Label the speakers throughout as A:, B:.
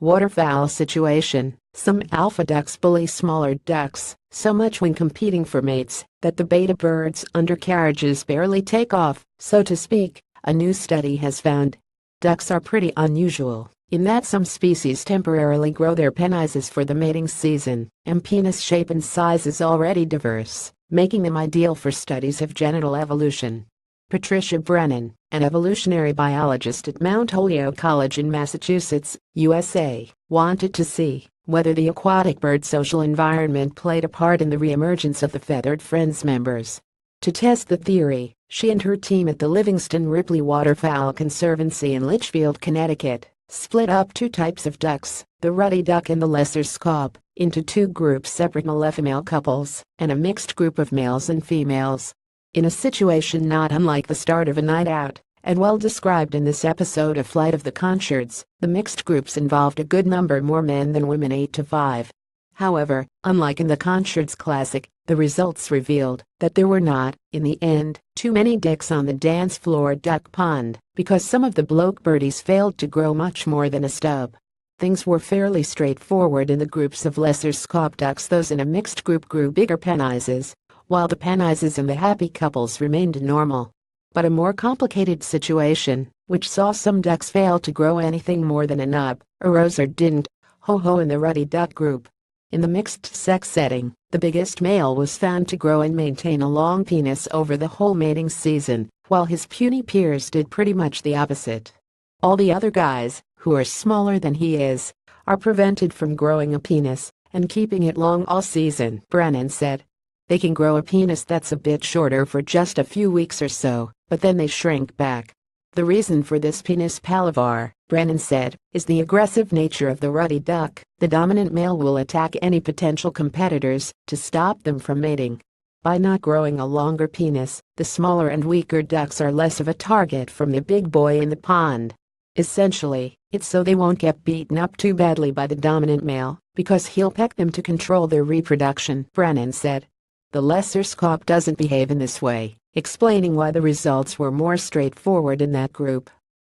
A: Waterfowl situation. Some alpha ducks bully smaller ducks so much when competing for mates that the beta birds' undercarriages barely take off, so to speak, a new study has found. Ducks are pretty unusual in that some species temporarily grow their penises for the mating season, and penis shape and size is already diverse, making them ideal for studies of genital evolution. Patricia Brennan, an evolutionary biologist at Mount Holyoke College in Massachusetts, USA, wanted to see whether the aquatic bird social environment played a part in the reemergence of the feathered friends members. To test the theory, she and her team at the Livingston Ripley Waterfowl Conservancy in Litchfield, Connecticut, split up two types of ducks, the ruddy duck and the lesser scaup, into two groups: separate male-female couples and a mixed group of males and females. In a situation not unlike the start of a night out, and well described in this episode of Flight of the Conchords, the mixed groups involved a good number more men than women, 8 to 5. However, unlike in the Conchords classic, the results revealed that there were not, in the end, too many dicks on the dance floor duck pond, because some of the bloke birdies failed to grow much more than a stub. Things were fairly straightforward in the groups of lesser scaup ducks. Those in a mixed group grew bigger penises, while the penises in the happy couples remained normal. But a more complicated situation, which saw some ducks fail to grow anything more than a nub, arose or didn't, in the ruddy duck group. In the mixed-sex setting, the biggest male was found to grow and maintain a long penis over the whole mating season, while his puny peers did pretty much the opposite. All the other guys, who are smaller than he is, are prevented from growing a penis and keeping it long all season, Brennan said. They can grow a penis that's a bit shorter for just a few weeks or so, but then they shrink back. The reason for this penis palaver, Brennan said, is the aggressive nature of the ruddy duck. The dominant male will attack any potential competitors to stop them from mating. By not growing a longer penis, the smaller and weaker ducks are less of a target from the big boy in the pond. Essentially, it's so they won't get beaten up too badly by the dominant male, because he'll peck them to control their reproduction, Brennan said. The lesser scaup doesn't behave in this way, explaining why the results were more straightforward in that group.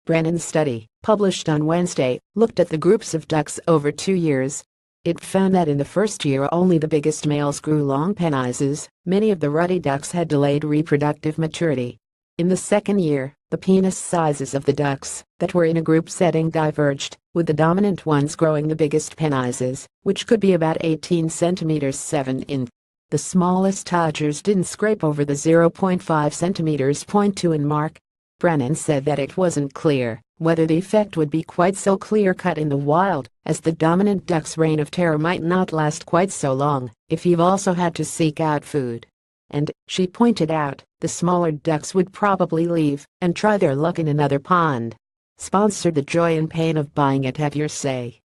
A: Brennan's study, published on Wednesday, looked at the groups of ducks over 2 years. It found that in the first year only the biggest males grew long penises. Many of the ruddy ducks had delayed reproductive maturity. In the second year, the penis sizes of the ducks that were in a group setting diverged, with the dominant ones growing the biggest penises, which could be about 18 centimeters 7 in. The smallest todgers didn't scrape over the 0.5 centimeters .2 in mark. Brennan said that it wasn't clear whether the effect would be quite so clear-cut in the wild, as the dominant duck's reign of terror might not last quite so long if you've also had to seek out food. And, she pointed out, the smaller ducks would probably leave and try their luck in another pond. Sponsor the joy and pain of buying it. Have your say.